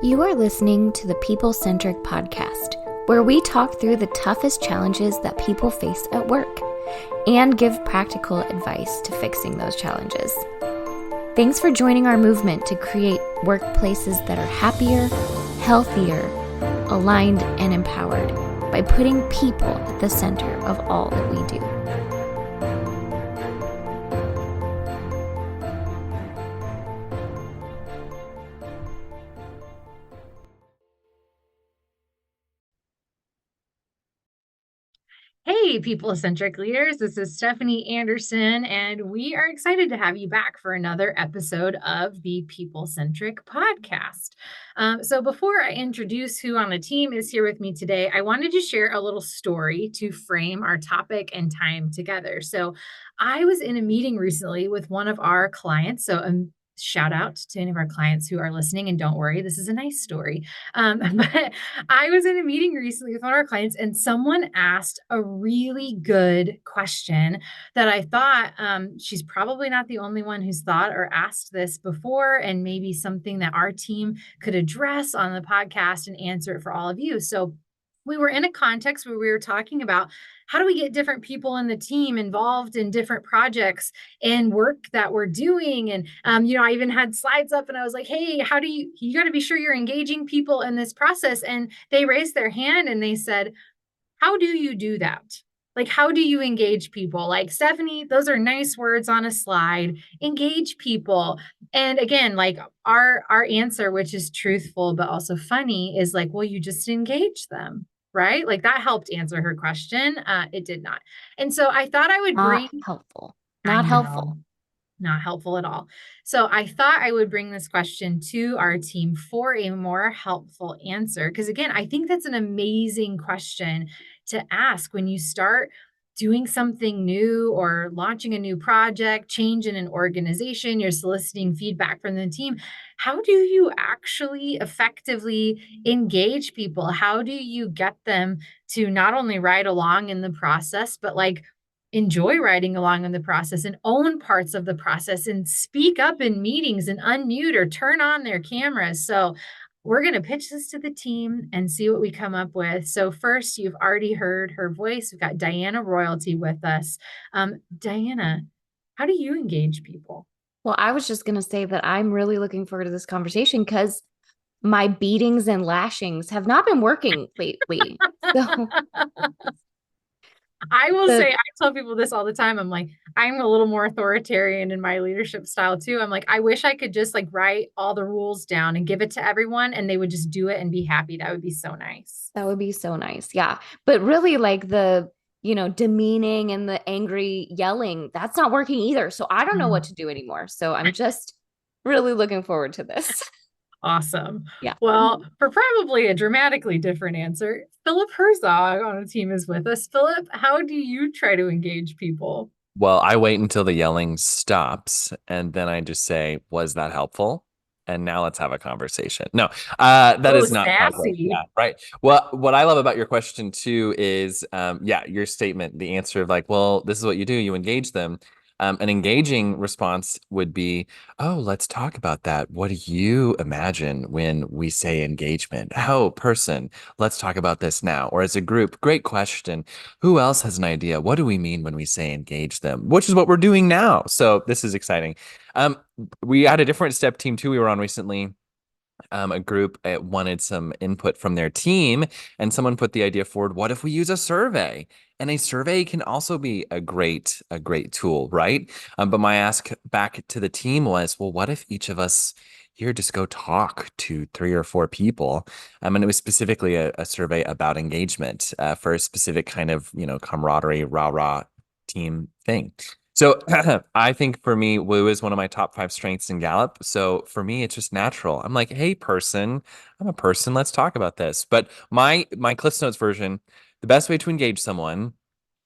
You are listening to the People Centric Podcast, where we talk through the toughest challenges that people face at work and give practical advice to fixing those challenges. Thanks for joining our movement to create workplaces that are happier, healthier, aligned, and empowered by putting people at the center of all that we do. Hey, People Centric leaders, this is Stephanie Anderson, and we are excited to have you back for another episode of the People Centric Podcast. So before I introduce who on the team is here with me today, I wanted to share a little story to frame our topic and time together. So I was in a meeting recently with one of our clients. Shout out to any of our clients who are listening, and don't worry, this is a nice story. But I was in a meeting recently with one of our clients, and someone asked a really good question that I thought she's probably not the only one who's thought or asked this before, and maybe something that our team could address on the podcast and answer it for all of you. So we were in a context where we were talking about how do we get different people in the team involved in different projects and work that we're doing. And, I even had slides up and I was like, hey, how do you got to be sure you're engaging people in this process. And they raised their hand and they said, how do you do that? Like, how do you engage people? Like, Stephanie, those are nice words on a slide. Engage people. And again, like our answer, which is truthful, but also funny, is like, well, you just engage them, right? Like that helped answer her question. It did not. And so I thought I would bring. Not helpful. I Not know, helpful. not helpful at all. So I thought I would bring this question to our team for a more helpful answer. Because again, I think that's an amazing question to ask when you start doing something new or launching a new project, change in an organization, you're soliciting feedback from the team. How do you actually effectively engage people? How do you get them to not only ride along in the process, but like enjoy riding along in the process and own parts of the process and speak up in meetings and unmute or turn on their cameras? So we're going to pitch this to the team and see what we come up with. So first, you've already heard her voice. We've got Diana Royalty with us. Diana, how do you engage people? Well, I was just going to say that I'm really looking forward to this conversation because my beatings and lashings have not been working lately. So I will say, I tell people this all the time. I'm like, I'm a little more authoritarian in my leadership style too. I'm like, I wish I could just like write all the rules down and give it to everyone and they would just do it and be happy. That would be so nice. that would be so nice. Yeah. But really like the, demeaning and the angry yelling, that's not working either. So I don't know what to do anymore. So I'm just really looking forward to this. Awesome. Yeah. Well, for probably a dramatically different answer, Philip Herzog on the team is with us. Philip, how do you try to engage people? Well, I wait until the yelling stops and then I just say, was that helpful? And now let's have a conversation. No, that is not how it works. Sassy. Yeah, right. Well, what I love about your question too is, your statement, the answer of like, well, this is what you do. You engage them. An engaging response would be, oh, let's talk about that. What do you imagine when we say engagement? Oh, person, let's talk about this now. Or as a group, great question. Who else has an idea? What do we mean when we say engage them? Which is what we're doing now. So this is exciting. We had a different step team too we were on recently. A group wanted some input from their team, and someone put the idea forward, what if we use a survey? And a survey can also be a great tool, right? But my ask back to the team was, well, what if each of us here just go talk to 3 or 4 people? And it was specifically a survey about engagement for a specific kind of, camaraderie, rah-rah team thing. So I think for me, woo is one of my top 5 strengths in Gallup. So for me, it's just natural. I'm like, hey, person, I'm a person. Let's talk about this. But my Cliffs Notes version, the best way to engage someone,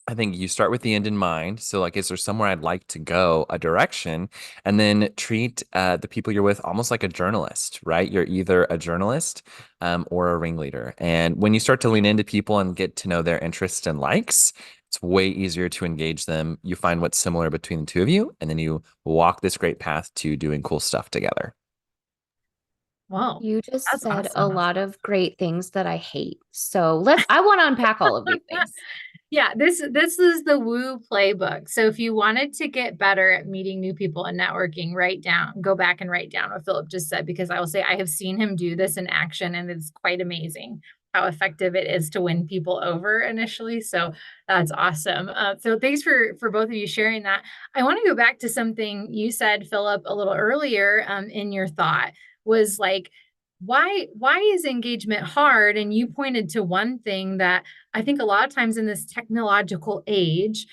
I think you start with the end in mind. So like, is there somewhere I'd like to go, a direction, and then treat the people you're with almost like a journalist, right? You're either a journalist or a ringleader. And when you start to lean into people and get to know their interests and likes, it's way easier to engage them. You find what's similar between the two of you, and then you walk this great path to doing cool stuff together. Well, You just that's said a awesome. lot of great things that I hate. So I want to unpack all of these things. Yeah, this is the Woo playbook. So if you wanted to get better at meeting new people and networking, go back and write down what Philip just said, because I will say I have seen him do this in action, and it's quite amazing how effective it is to win people over initially. So that's awesome. So thanks for both of you sharing that. I want to go back to something you said, Philip, a little earlier in your thought was like, why is engagement hard? And you pointed to one thing that I think a lot of times in this technological age,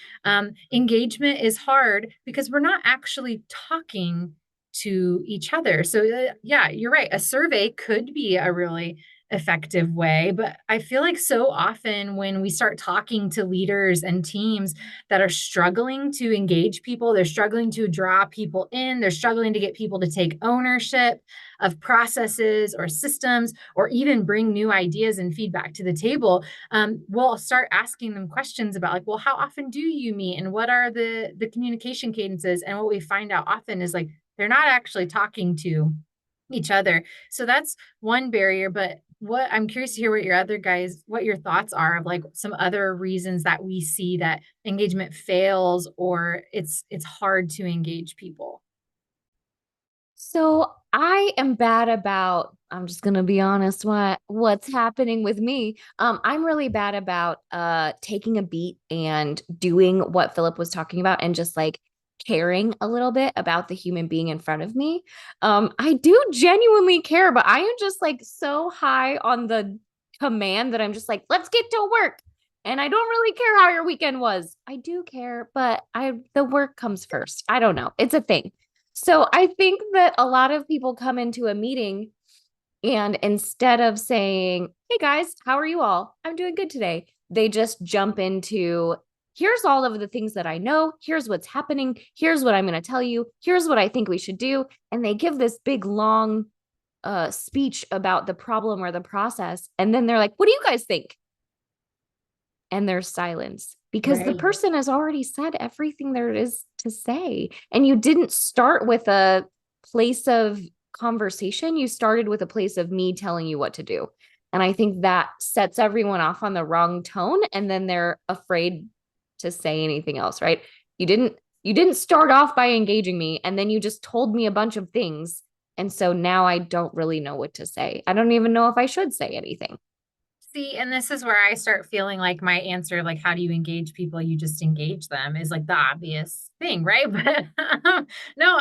engagement is hard because we're not actually talking to each other. So, yeah, you're right. A survey could be a really effective way. But I feel like so often when we start talking to leaders and teams that are struggling to engage people, they're struggling to draw people in, they're struggling to get people to take ownership of processes or systems, or even bring new ideas and feedback to the table. We'll start asking them questions about like, well, how often do you meet, and what are the communication cadences? And what we find out often is like they're not actually talking to each other. So that's one barrier. But what I'm curious to hear what your thoughts are of like some other reasons that we see that engagement fails, or it's hard to engage people. So I am bad about, I'm just gonna be honest, what's happening with me. I'm really bad about taking a beat and doing what Philip was talking about and just like caring a little bit about the human being in front of me. I do genuinely care, but I am just like so high on the command that I'm just like, let's get to work. And I don't really care how your weekend was. I do care, but the work comes first. I don't know. It's a thing. So I think that a lot of people come into a meeting and instead of saying, "Hey guys, how are you all? I'm doing good today." They just jump into, "Here's all of the things that I know. Here's what's happening. Here's what I'm going to tell you. Here's what I think we should do." And they give this big long speech about the problem or the process. And then they're like, "What do you guys think?" And there's silence because the Right. person has already said everything there is to say. And you didn't start with a place of conversation. You started with a place of me telling you what to do. And I think that sets everyone off on the wrong tone. And then they're afraid to say anything else, right? You didn't start off by engaging me, and then you just told me a bunch of things. And so now I don't really know what to say. I don't even know if I should say anything. See, and this is where I start feeling like my answer, like, how do you engage people? You just engage them is like the obvious thing, right? But no,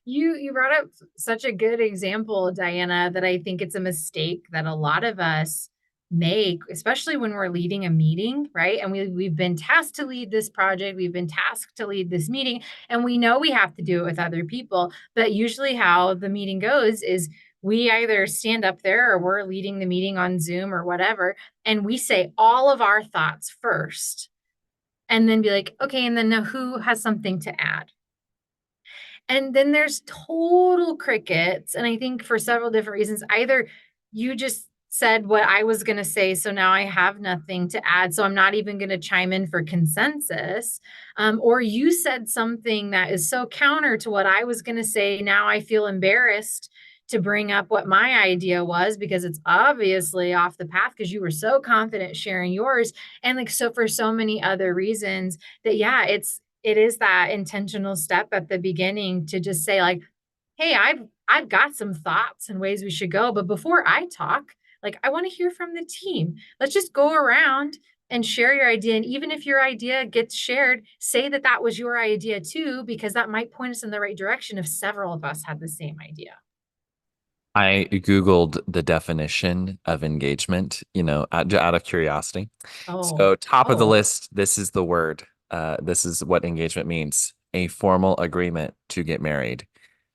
you brought up such a good example, Diana, that I think it's a mistake that a lot of us make, especially when we're leading a meeting, right? And we've been tasked to lead this project, we've been tasked to lead this meeting, and we know we have to do it with other people. But usually how the meeting goes is we either stand up there or we're leading the meeting on Zoom or whatever, and we say all of our thoughts first and then be like, okay, and then now who has something to add? And then there's total crickets. And I think for several different reasons, either you just said what I was going to say, so now I have nothing to add, so I'm not even going to chime in for consensus, or you said something that is so counter to what I was going to say. Now I feel embarrassed to bring up what my idea was because it's obviously off the path because you were so confident sharing yours. And like, so for so many other reasons that, yeah, it is that intentional step at the beginning to just say like, hey, I've got some thoughts and ways we should go, but before I talk, like I want to hear from the team. Let's just go around and share your idea, and even if your idea gets shared, say that that was your idea too, because that might point us in the right direction if several of us had the same idea. I Googled the definition of engagement, out of curiosity. Oh, So, top of the list, this is the word. This is what engagement means: a formal agreement to get married.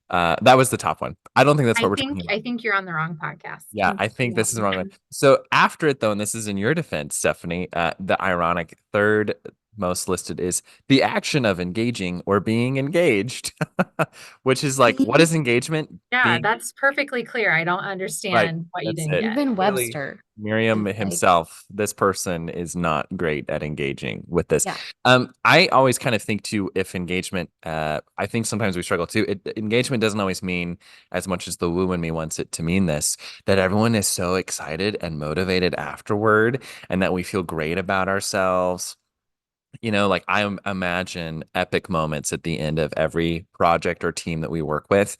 That was the top one. I don't think that's what we're talking about. I think you're on the wrong podcast. Yeah, I think this is the wrong one. So, after it, though, and this is in your defense, Stephanie, the ironic third most listed is the action of engaging or being engaged, which is like, what is engagement? Yeah, Being that's perfectly clear. I don't right. understand what you That's didn't it. get. Even Really, Webster Miriam is like, himself, this person is not great at engaging with this. yeah, I always kind of think too, if engagement, I think sometimes we struggle too. Engagement doesn't always mean as much as the woo in me wants it to mean this, that everyone is so excited and motivated afterward and that we feel great about ourselves. Like imagine epic moments at the end of every project or team that we work with.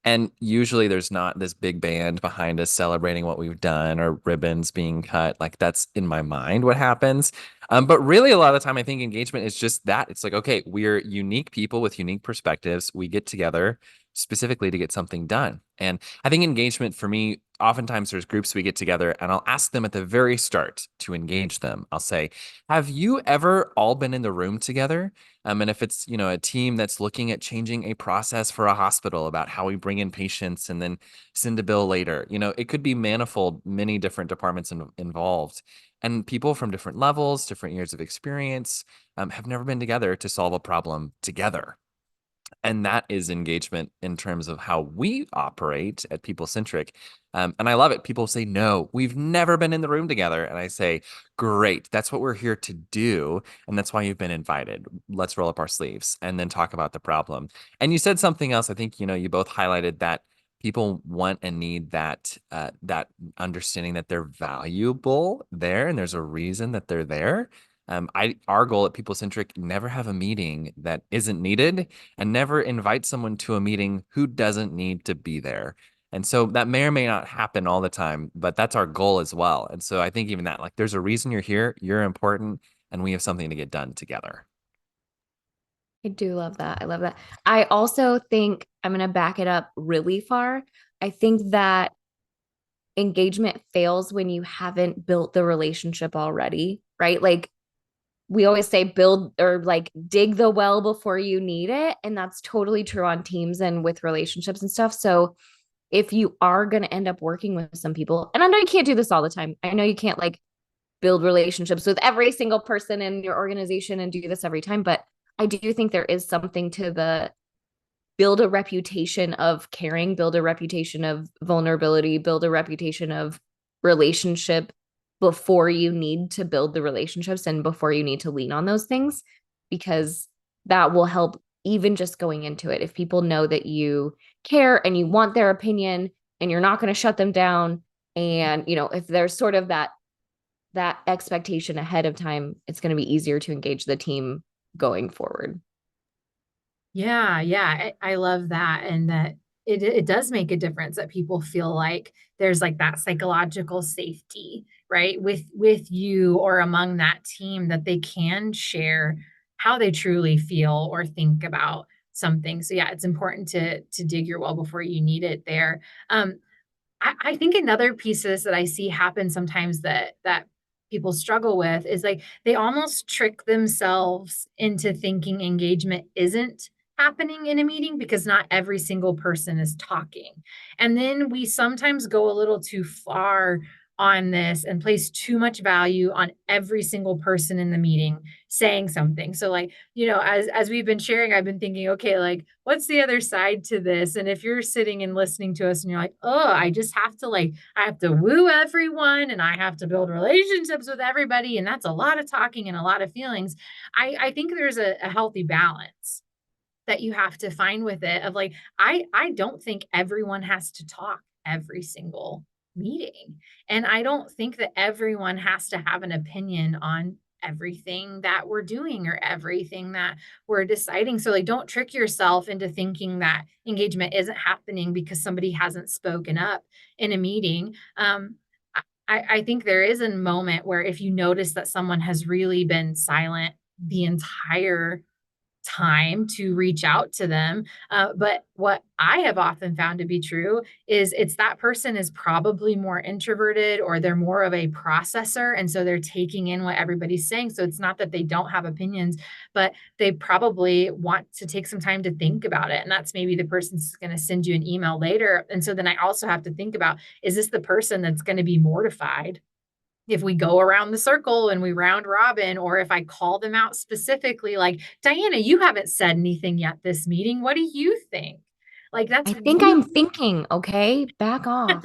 And usually there's not this big band behind us celebrating what we've done or ribbons being cut. Like that's in my mind what happens. But really, a lot of the time, I think engagement is just that. It's like, okay, we're unique people with unique perspectives. We get together specifically to get something done. And I think engagement for me, oftentimes there's groups we get together and I'll ask them at the very start to engage them. I'll say, have you ever all been in the room together? And if it's, a team that's looking at changing a process for a hospital about how we bring in patients and then send a bill later, it could be manifold, many different departments involved. And people from different levels, different years of experience, have never been together to solve a problem together. And that is engagement in terms of how we operate at People Centric. And I love it. People say, no, we've never been in the room together. And I say, great. That's what we're here to do. And that's why you've been invited. Let's roll up our sleeves and then talk about the problem. And you said something else. I think, you both highlighted that people want and need that understanding that they're valuable there and there's a reason that they're there. Our goal at People Centric, never have a meeting that isn't needed and never invite someone to a meeting who doesn't need to be there. And so that may or may not happen all the time, but that's our goal as well. And so I think even that, like, there's a reason you're here, you're important, and we have something to get done together. I do love that. I love that. I also think I'm going to back it up really far. I think that engagement fails when you haven't built the relationship already, right? Like we always say build or like dig the well before you need it. And that's totally true on teams and with relationships and stuff. So if you are going to end up working with some people, and I know you can't do this all the time. I know you can't like build relationships with every single person in your organization and do this every time, but I do think there is something to the build a reputation of caring, build a reputation of vulnerability, build a reputation of relationship before you need to build the relationships and before you need to lean on those things, because that will help even just going into it. If people know that you care and you want their opinion and you're not going to shut them down, and if there's sort of that expectation ahead of time, it's going to be easier to engage the team going forward. Yeah, yeah, I love that, and that it does make a difference that people feel like there's like that psychological safety, right? With you or among that team that they can share how they truly feel or think about something. So yeah, it's important to dig your well before you need it there. Um, I think another piece of this that I see happen sometimes that people struggle with is like they almost trick themselves into thinking engagement isn't happening in a meeting because not every single person is talking. And then we sometimes go a little too far on this and place too much value on every single person in the meeting saying something. So like, as we've been sharing, I've been thinking, okay, like what's the other side to this? And if you're sitting and listening to us and you're like, oh, I just have to I have to woo everyone and I have to build relationships with everybody. And that's a lot of talking and a lot of feelings. I think there's a healthy balance that you have to find with it of like, I don't think everyone has to talk every single meeting. And I don't think that everyone has to have an opinion on everything that we're doing or everything that we're deciding. So like don't trick yourself into thinking that engagement isn't happening because somebody hasn't spoken up in a meeting. I think there is a moment where if you notice that someone has really been silent the entire time to reach out to them. But what I have often found to be true is it's that person is probably more introverted or they're more of a processor. And so they're taking in what everybody's saying. So it's not that they don't have opinions, but they probably want to take some time to think about it. And that's maybe the person who's going to send you an email later. And so then I also have to think about, is this the person that's going to be mortified if we go around the circle and we round robin, or if I call them out specifically, like, Diana, you haven't said anything yet this meeting. What do you think? Like, that's I think really I'm thinking, okay, back off.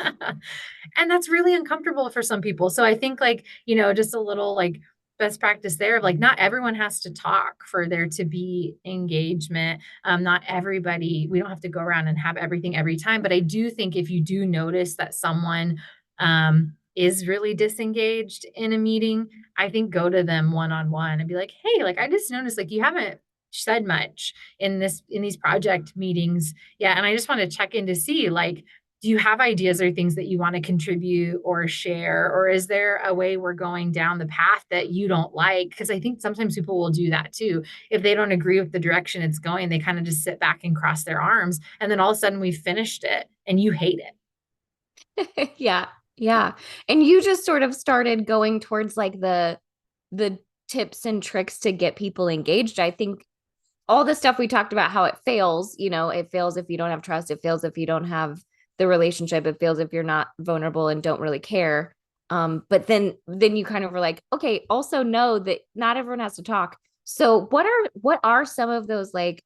and that's really uncomfortable for some people. So I think, like, just a little like best practice there of like, not everyone has to talk for there to be engagement. Not everybody, we don't have to go around and have everything every time. But I do think if you do notice that someone is really disengaged in a meeting, I think go to them one on one and be like, hey, like, I just noticed like you haven't said much in these project meetings. Yeah. And I just want to check in to see, like, do you have ideas or things that you want to contribute or share? Or is there a way we're going down the path that you don't like? Because I think sometimes people will do that too. If they don't agree with the direction it's going, they kind of just sit back and cross their arms. And then all of a sudden we've finished it and you hate it. Yeah. Yeah. And you just sort of started going towards like the tips and tricks to get people engaged. I think all the stuff we talked about, how it fails, it fails if you don't have trust, it fails if you don't have the relationship, it fails if you're not vulnerable and don't really care. But then you kind of were like, okay, also know that not everyone has to talk. So what are some of those like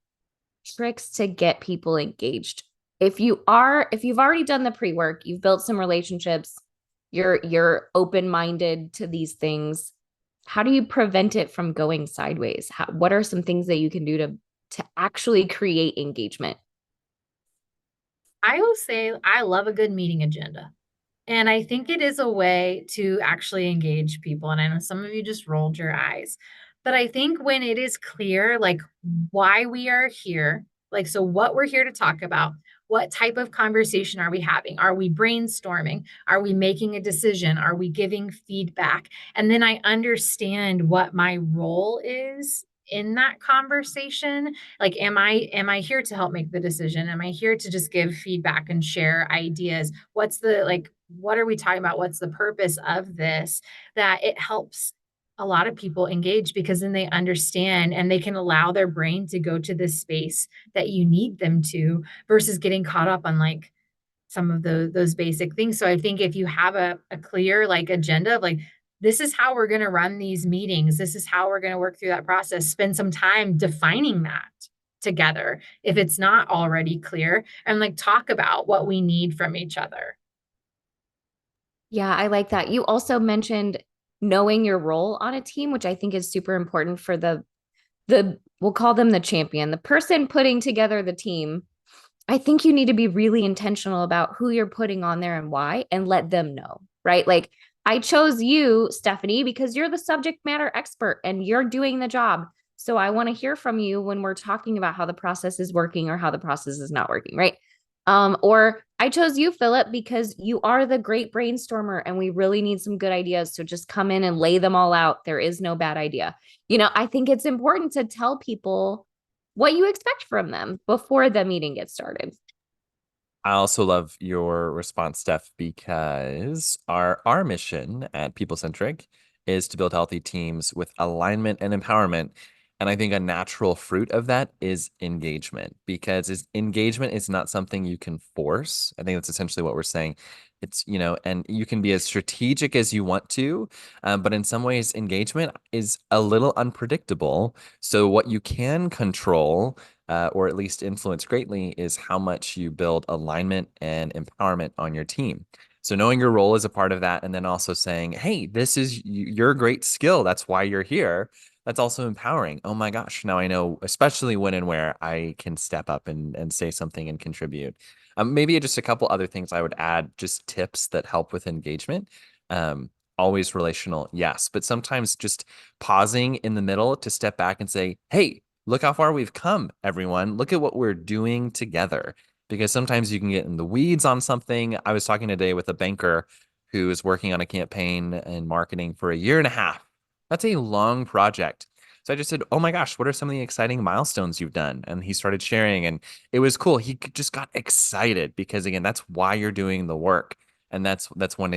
tricks to get people engaged? If you've already done the pre-work, you've built some relationships, you're open-minded to these things, how do you prevent it from going sideways? What are some things that you can do to actually create engagement? I will say I love a good meeting agenda. And I think it is a way to actually engage people. And I know some of you just rolled your eyes, but I think when it is clear, like, why we are here, like, so what we're here to talk about, what type of conversation are we having? Are we brainstorming? Are we making a decision? Are we giving feedback? And then I understand what my role is in that conversation. Like, am I here to help make the decision? Am I here to just give feedback and share ideas? What's the, like, what are we talking about? What's the purpose of this? That it helps a lot of people engage, because then they understand and they can allow their brain to go to this space that you need them to, versus getting caught up on like some of those basic things. So I think if you have a clear like agenda of like, this is how we're going to run these meetings, this is how we're going to work through that process, spend some time defining that together if it's not already clear, and like talk about what we need from each other. Yeah, I like that. You also mentioned knowing your role on a team, which I think is super important for the we'll call them the champion, the person putting together the team. I think you need to be really intentional about who you're putting on there and why, and let them know, right? Like, I chose you, Stephanie, because you're the subject matter expert and you're doing the job. So I want to hear from you when we're talking about how the process is working or how the process is not working, right? Or I chose you, Philip, because you are the great brainstormer and we really need some good ideas. So just come in and lay them all out. There is no bad idea. I think it's important to tell people what you expect from them before the meeting gets started. I also love your response, Steph, because our mission at People Centric is to build healthy teams with alignment and empowerment. And I think a natural fruit of that is engagement, because engagement is not something you can force. I think that's essentially what we're saying. It's, and you can be as strategic as you want to, but in some ways, engagement is a little unpredictable. So what you can control, or at least influence greatly, is how much you build alignment and empowerment on your team. So knowing your role is a part of that, and then also saying, hey, this is your great skill. That's why you're here. That's also empowering. Oh my gosh, now I know, especially when and where I can step up and say something and contribute. Maybe just a couple other things I would add, just tips that help with engagement. Always relational, yes, but sometimes just pausing in the middle to step back and say, hey, look how far we've come, everyone. Look at what we're doing together. Because sometimes you can get in the weeds on something. I was talking today with a banker who is working on a campaign and marketing for a year and a half. That's a long project. So I just said, oh my gosh, what are some of the exciting milestones you've done? And he started sharing, and it was cool. Just got excited because, again, that's why you're doing the work. And that's one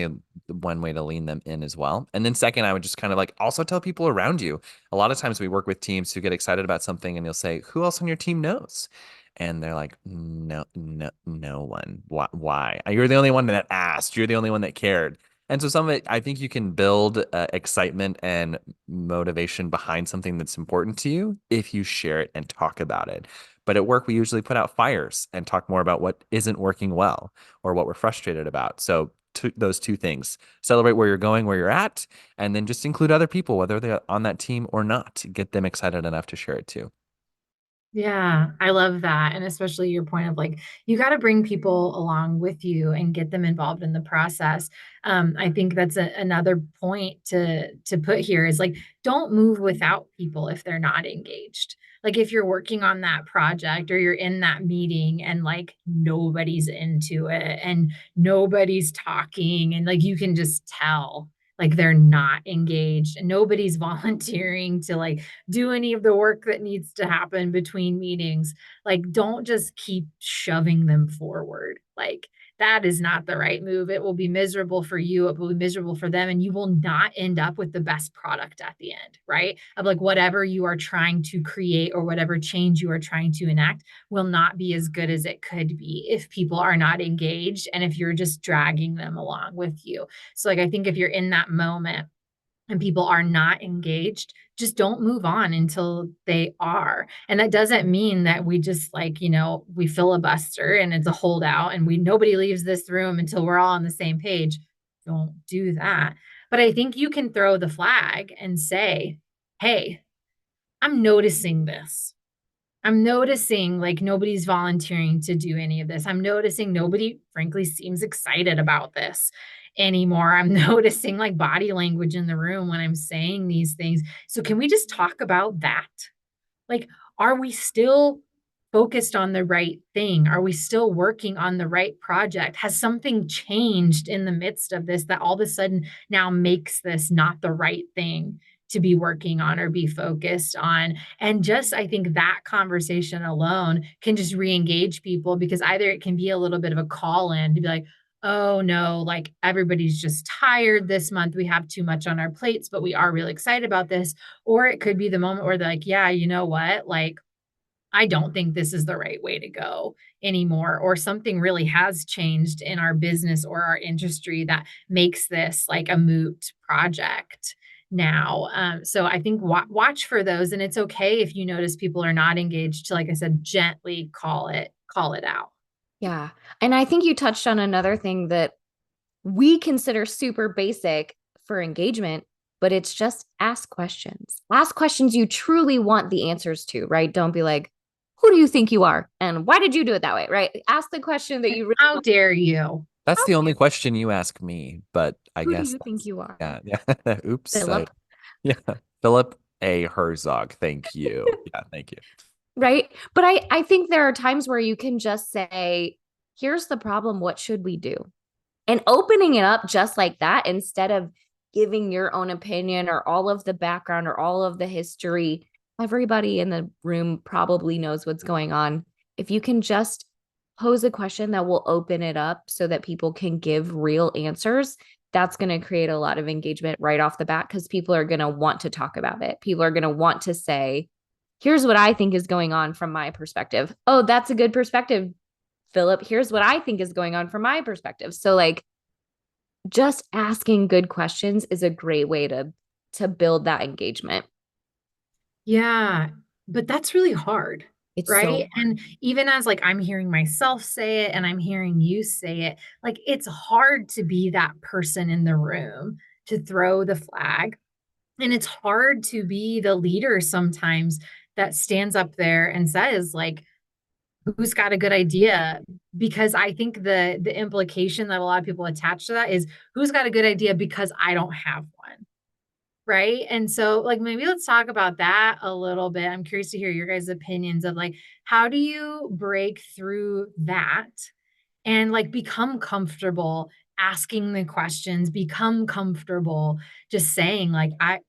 way to lean them in as well. And then second, I would just kind of like also tell people around you. A lot of times we work with teams who get excited about something and you'll say, who else on your team knows? And they're like, no, no, no one. Why? You're the only one that asked. You're the only one that cared. And so some of it, I think you can build excitement and motivation behind something that's important to you if you share it and talk about it. But at work, we usually put out fires and talk more about what isn't working well or what we're frustrated about. So those two things, celebrate where you're going, where you're at, and then just include other people, whether they're on that team or not. Get them excited enough to share it too. Yeah, I love that. And especially your point of like, you got to bring people along with you and get them involved in the process. I think that's another point to put here is like, don't move without people if they're not engaged. Like if you're working on that project or you're in that meeting and like nobody's into it and nobody's talking and like you can just tell like they're not engaged and nobody's volunteering to like do any of the work that needs to happen between meetings. Like, don't just keep shoving them forward. Like, that is not the right move. It will be miserable for you. It will be miserable for them. And you will not end up with the best product at the end, right? Of like whatever you are trying to create or whatever change you are trying to enact will not be as good as it could be if people are not engaged and if you're just dragging them along with you. So, like, I think if you're in that moment, and people are not engaged, just don't move on until they are. And that doesn't mean that we just like, we filibuster and it's a holdout and we nobody leaves this room until we're all on the same page. Don't do that. But I think you can throw the flag and say, "Hey, I'm noticing this. I'm noticing like nobody's volunteering to do any of this. I'm noticing nobody, frankly, seems excited about this anymore. I'm noticing like body language in the room when I'm saying these things. So, can we just talk about that? Like, are we still focused on the right thing? Are we still working on the right project? Has something changed in the midst of this that all of a sudden now makes this not the right thing to be working on or be focused on? And just, I think that conversation alone can just re engage people because either it can be a little bit of a call in to be like, oh no, like everybody's just tired this month. We have too much on our plates, but we are really excited about this. Or it could be the moment where they're like, yeah, you know what? Like, I don't think this is the right way to go anymore. Or something really has changed in our business or our industry that makes this like a moot project now. So I think watch for those. And it's okay if you notice people are not engaged to, like I said, gently call it out. Yeah. And I think you touched on another thing that we consider super basic for engagement, but it's just ask questions. Ask questions you truly want the answers to, right? Don't be like, who do you think you are? And why did you do it that way? Right? Ask the question that you really How want. dare you? That's the only question you ask me, but I Who do guess you think you are? yeah, yeah. Oops. Philip, Yeah. Philip A. Herzog. Thank you. Yeah, thank you. right? But I think there are times where you can just say, here's the problem. What should we do? And opening it up just like that, instead of giving your own opinion or all of the background or all of the history, everybody in the room probably knows what's going on. If you can just pose a question that will open it up so that people can give real answers, that's going to create a lot of engagement right off the bat because people are going to want to talk about it. People are going to want to say, here's what I think is going on from my perspective. Oh, that's a good perspective, Philip. Here's what I think is going on from my perspective. So, like, just asking good questions is a great way to build that engagement. Yeah, but that's really hard, It's so right? hard. And even as like I'm hearing myself say it and I'm hearing you say it, like it's hard to be that person in the room to throw the flag. And it's hard to be the leader sometimes that stands up there and says like, who's got a good idea? Because I think the implication that a lot of people attach to that is who's got a good idea because I don't have one. Right? And so, like, maybe let's talk about that a little bit. I'm curious to hear your guys' opinions of like, how do you break through that and like become comfortable asking the questions, become comfortable just saying like, I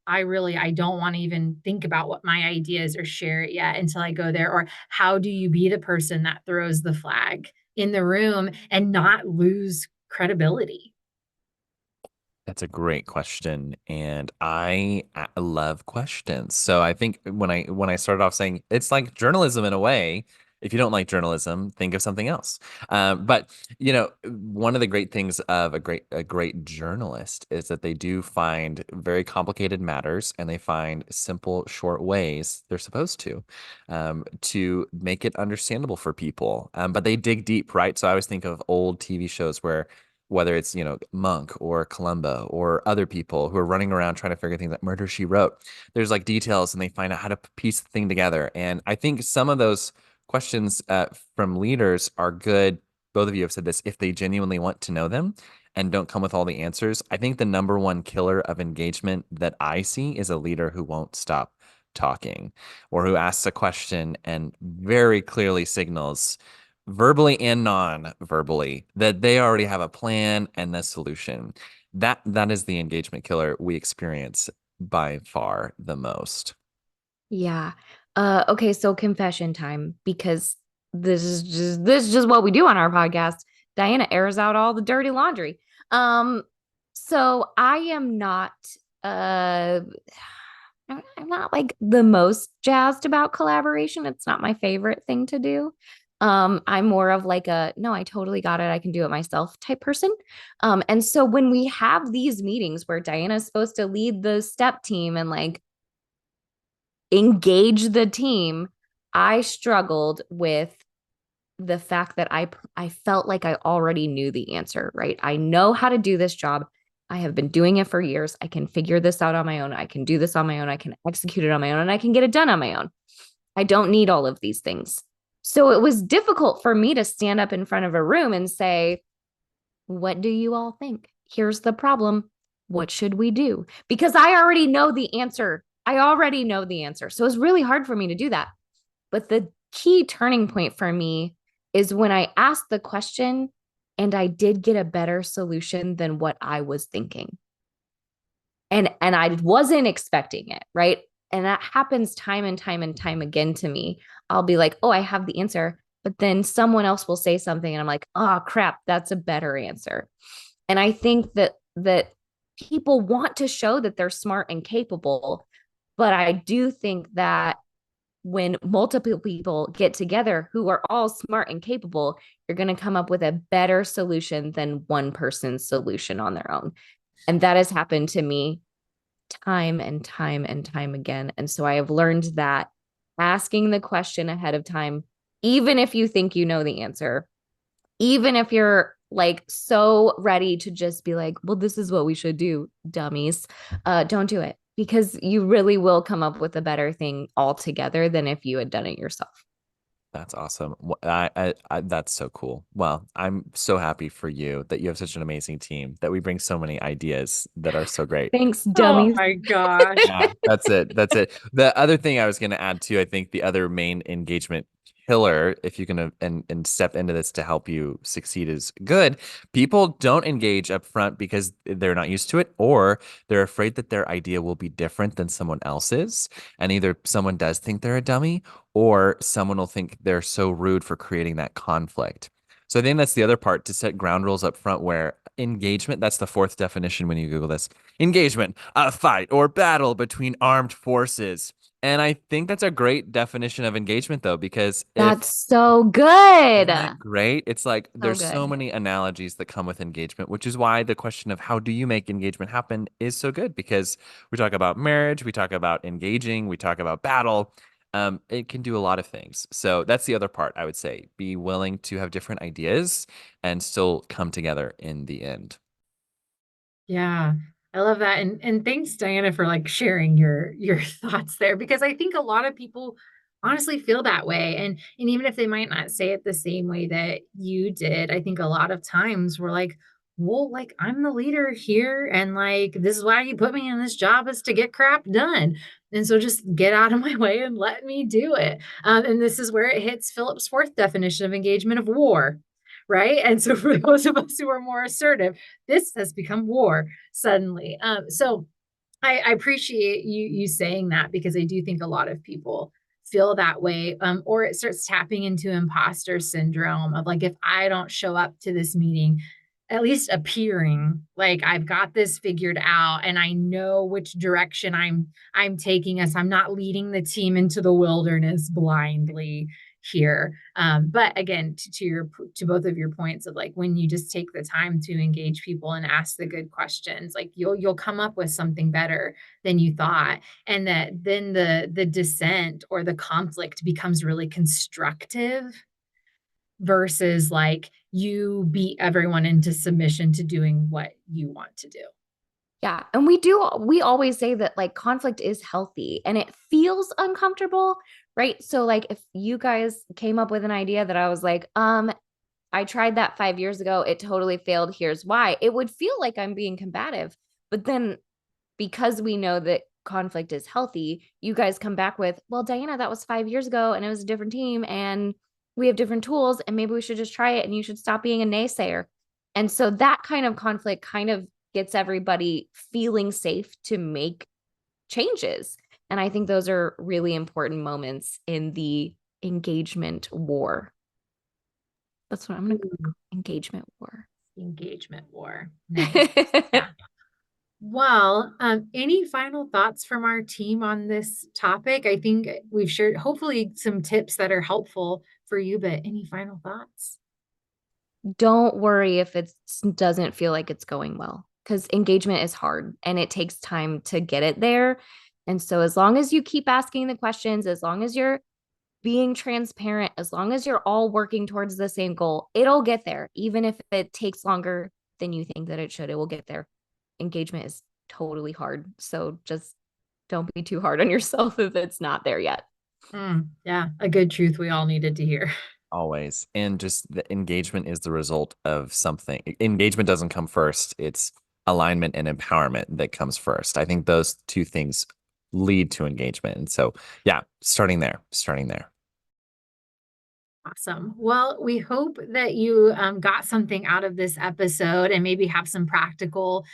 don't want to even think about what my ideas or share it yet until I go there. Or how do you be the person that throws the flag in the room and not lose credibility? That's a great question, and love questions. So I think when I started off saying it's like journalism in a way, If you don't like journalism, think of something else. But one of the great things of a great journalist is that they do find very complicated matters, and they find simple, short ways they're supposed to make it understandable for people. But they dig deep, right? So I always think of old TV shows where whether it's Monk or Columbo or other people who are running around trying to figure things like Murder She Wrote, there's like details, and they find out how to piece the thing together. And I think some of those questions from leaders are good. Both of you have said this, if they genuinely want to know them and don't come with all the answers. I think the number one killer of engagement that I see is a leader who won't stop talking, or who asks a question and very clearly signals, verbally and non-verbally, that they already have a plan and the solution. That is the engagement killer we experience by far the most. Yeah. Okay, so confession time, because this is just what we do on our podcast. Diana airs out all the dirty laundry. So I am not uh I'm not like the most jazzed about collaboration. It's not my favorite thing to do. I'm more of like a no, I totally got it. I can do it myself type person. And so when we have these meetings where Diana's supposed to lead the step team and like engage the team, I struggled with the fact that I felt like I already knew the answer, right? I know how to do this job. I have been doing it for years. I can figure this out on my own. I can do this on my own. I can execute it on my own, and I can get it done on my own. I don't need all of these things. So it was difficult for me to stand up in front of a room and say, "What do you all think? Here's the problem. What should we do?" Because I already know the answer. I already know the answer. So it's really hard for me to do that. But the key turning point for me is when I asked the question and I did get a better solution than what I was thinking. And I wasn't expecting it, right? And that happens time and time and time again to me. I'll be like, "Oh, I have the answer." But then someone else will say something and I'm like, "Oh, crap, that's a better answer." And I think that people want to show that they're smart and capable, but I do think that when multiple people get together who are all smart and capable, you're going to come up with a better solution than one person's solution on their own. And that has happened to me time and time and time again. And so I have learned that asking the question ahead of time, even if you think you know the answer, even if you're like so ready to just be like, "Well, this is what we should do, dummies," don't do it, because you really will come up with a better thing altogether than if you had done it yourself. That's awesome. That's so cool. Well, I'm so happy for you that you have such an amazing team, that we bring so many ideas that are so great. Thanks, Oh dummies. my gosh. Yeah, that's it. That's it. The other thing I was going to add too, I think the other main engagement killer, if you can and step into this to help you succeed, is good. People don't engage up front because they're not used to it, or they're afraid that their idea will be different than someone else's. And either someone does think they're a dummy, or someone will think they're so rude for creating that conflict. So I think that's the other part, to set ground rules up front where engagement, that's the fourth definition when you Google this. Engagement, a fight or battle between armed forces. And I think that's a great definition of engagement, though, because That's so good. isn't it great? It's like So there's so good. many analogies that come with engagement, which is why the question of how do you make engagement happen is so good, because we talk about marriage, we talk about engaging, we talk about battle. It can do a lot of things. So that's the other part, I would say. Be willing to have different ideas and still come together in the end. Yeah, I love that. And thanks, Diana, for like sharing your thoughts there, because I think a lot of people honestly feel that way. And even if they might not say it the same way that you did, I think a lot of times we're like, well, like I'm the leader here, and like this is why you put me in this job, is to get crap done. And so just get out of my way and let me do it. And this is where it hits Philip's fourth definition of engagement of war. Right. And so for those of us who are more assertive, this has become war suddenly. So I appreciate you saying that, because I do think a lot of people feel that way, or it starts tapping into imposter syndrome of like, if I don't show up to this meeting, at least appearing like I've got this figured out and I know which direction I'm taking us. I'm not leading the team into the wilderness blindly here. But again, to both of your points of like, when you just take the time to engage people and ask the good questions, like you'll come up with something better than you thought. And that then the dissent or the conflict becomes really constructive versus like you beat everyone into submission to doing what you want to do. Yeah. And we always say that like conflict is healthy and it feels uncomfortable, right? So like if you guys came up with an idea that I was like, I tried that 5 years ago, it totally failed. Here's why. It would feel like I'm being combative. But then because we know that conflict is healthy, you guys come back with, well, Diana, that was 5 years ago and it was a different team and we have different tools and maybe we should just try it and you should stop being a naysayer. And so that kind of conflict kind of gets everybody feeling safe to make changes. And I think those are really important moments in the engagement war. That's what I'm going to call engagement war. Engagement war. Nice. Yeah. Well, any final thoughts from our team on this topic? I think we've shared hopefully some tips that are helpful for you, but any final thoughts? Don't worry if it doesn't feel like it's going well, because engagement is hard and it takes time to get it there. And so as long as you keep asking the questions, as long as you're being transparent, as long as you're all working towards the same goal, it'll get there. Even if it takes longer than you think that it should, it will get there. Engagement is totally hard. So just don't be too hard on yourself if it's not there yet. Yeah, a good truth we all needed to hear. Always. And just the engagement is the result of something. Engagement doesn't come first. It's alignment and empowerment that comes first. I think those two things lead to engagement. And so, yeah, starting there. Awesome. Well, we hope that you got something out of this episode and maybe have some practical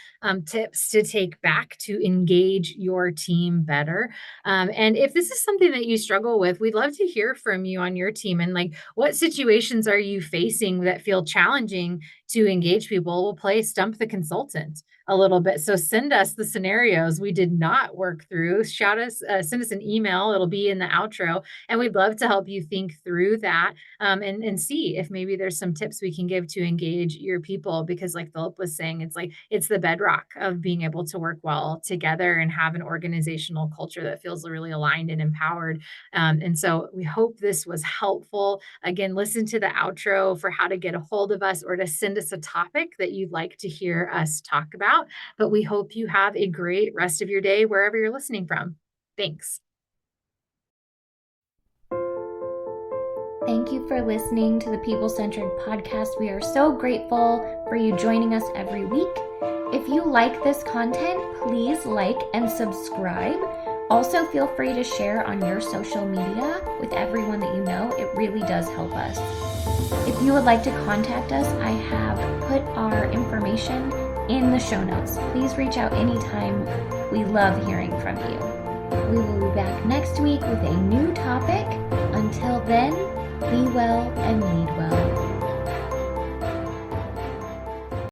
tips to take back to engage your team better. And if this is something that you struggle with, we'd love to hear from you on your team and like what situations are you facing that feel challenging to engage people. We'll play Stump the Consultant a little bit. So send us the scenarios we did not work through. Send us an email. It'll be in the outro. And we'd love to help you think through that and see if maybe there's some tips we can give to engage your people. Because like Philip was saying, it's the bedrock of being able to work well together and have an organizational culture that feels really aligned and empowered. And so we hope this was helpful. Again, listen to the outro for how to get a hold of us or to send us a topic that you'd like to hear us talk about. But we hope you have a great rest of your day wherever you're listening from. Thanks. Thank you for listening to the People Centric Podcast. We are so grateful for you joining us every week. If you like this content, please like and subscribe. Also, feel free to share on your social media with everyone that you know. It really does help us. If you would like to contact us, I have put our information in the show notes. Please reach out anytime. We love hearing from you. We will be back next week with a new topic. Until then, be well and lead well.